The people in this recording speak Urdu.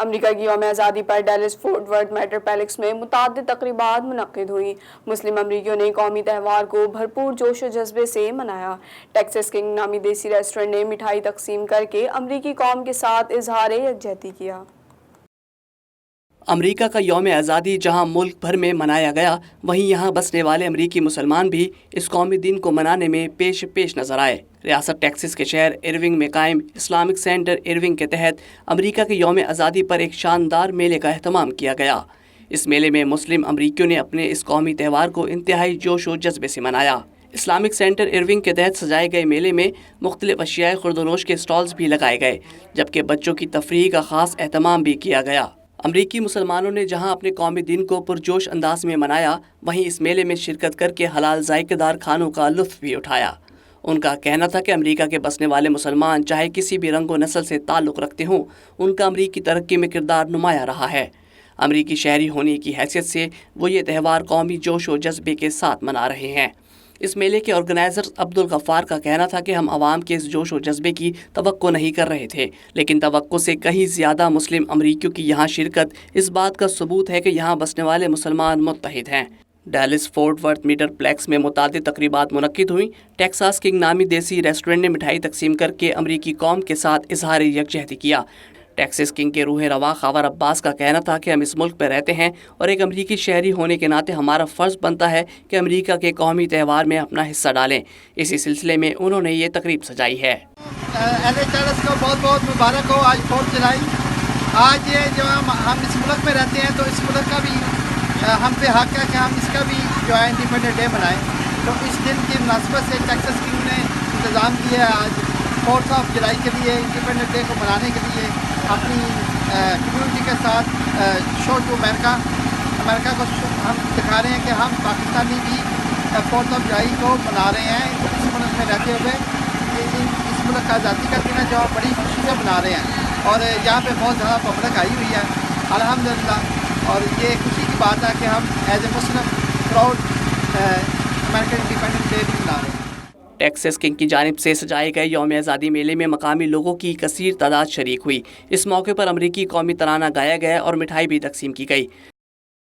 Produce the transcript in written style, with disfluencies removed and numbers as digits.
امریکہ کی یوم آزادی پر ڈیلس فورٹ ورتھ میٹروپلیکس میں متعدد تقریبات منعقد ہوئیں۔ مسلم امریکیوں نے قومی تہوار کو بھرپور جوش و جذبے سے منایا۔ ٹیکساس کنگ نامی دیسی ریسٹورنٹ نے مٹھائی تقسیم کر کے امریکی قوم کے ساتھ اظہار یکجہتی کیا۔ امریکہ کا یوم آزادی جہاں ملک بھر میں منایا گیا، وہیں یہاں بسنے والے امریکی مسلمان بھی اس قومی دن کو منانے میں پیش نظر آئے۔ ریاست ٹیکساس کے شہر ارونگ میں قائم اسلامک سینٹر ارونگ کے تحت امریکہ کے یوم آزادی پر ایک شاندار میلے کا اہتمام کیا گیا۔ اس میلے میں مسلم امریکیوں نے اپنے اس قومی تہوار کو انتہائی جوش و جذبے سے منایا۔ اسلامک سینٹر ارونگ کے تحت سجائے گئے میلے میں مختلف اشیاء خورد و نوش کے سٹالز بھی لگائے گئے، جبکہ بچوں کی تفریح کا خاص اہتمام بھی کیا گیا۔ امریکی مسلمانوں نے جہاں اپنے قومی دن کو پرجوش انداز میں منایا، وہیں اس میلے میں شرکت کر کے حلال ذائقہ دار کھانوں کا لطف بھی اٹھایا۔ ان کا کہنا تھا کہ امریکہ کے بسنے والے مسلمان چاہے کسی بھی رنگ و نسل سے تعلق رکھتے ہوں، ان کا امریکی ترقی میں کردار نمایاں رہا ہے۔ امریکی شہری ہونے کی حیثیت سے وہ یہ تہوار قومی جوش و جذبے کے ساتھ منا رہے ہیں۔ اس میلے کے آرگنائزر عبدالغفار کا کہنا تھا کہ ہم عوام کے اس جوش و جذبے کی توقع نہیں کر رہے تھے، لیکن توقع سے کہیں زیادہ مسلم امریکیوں کی یہاں شرکت اس بات کا ثبوت ہے کہ یہاں بسنے والے مسلمان متحد ہیں۔ ڈیلس فورٹ ورتھ میٹروپلیکس میں متعدد تقریبات منعقد ہوئیں۔ ٹیکساس کنگ نامی دیسی ریسٹورنٹ نے مٹھائی تقسیم کر کے امریکی قوم کے ساتھ اظہار یکجہتی کیا۔ ٹیکساس کنگ کے روح رواں خاور عباس کا کہنا تھا کہ ہم اس ملک میں رہتے ہیں اور ایک امریکی شہری ہونے کے ناطے ہمارا فرض بنتا ہے کہ امریکہ کے قومی تہوار میں اپنا حصہ ڈالیں۔ اسی سلسلے میں انہوں نے یہ تقریب سجائی ہے۔ NHRS کو بہت بہت مبارک ہو۔ آج 4 جولائی، آج یہ جو ہم اس ملک میں رہتے ہیں تو اس ملک کا بھی ہم پہ حق ہے کہ ہم اس کا بھی جو ہے انڈیپینڈنٹ ڈے منائیں۔ تو اس دن کی مناسبت سے ٹیکساس کنگ نے انتظام کیا ہے آج 4 جولائی کے لیے انڈیپینڈنٹ ڈے کو منانے کے لیے اپنی کمیونٹی کے ساتھ شو ٹو امریکہ کو ہم دکھا رہے ہیں کہ ہم پاکستانی بھی 4 جولائی کو منا رہے ہیں اس ملک میں رہتے ہوئے۔ اس ملک کا آزادی کا دن ہے جو ہم بڑی خوشی سے منا رہے ہیں اور یہاں پہ بہت زیادہ پبلک آئی ہوئی ہے الحمدللہ، اور یہ خوشی کی بات ہے کہ ہم as a Muslim proud American independent day بھی منا رہے ہیں۔ ٹیکساس کنگ کی جانب سے سجائے گئے یوم آزادی میلے میں مقامی لوگوں کی کثیر تعداد شریک ہوئی۔ اس موقع پر امریکی قومی ترانہ گایا گیا اور مٹھائی بھی تقسیم کی گئی۔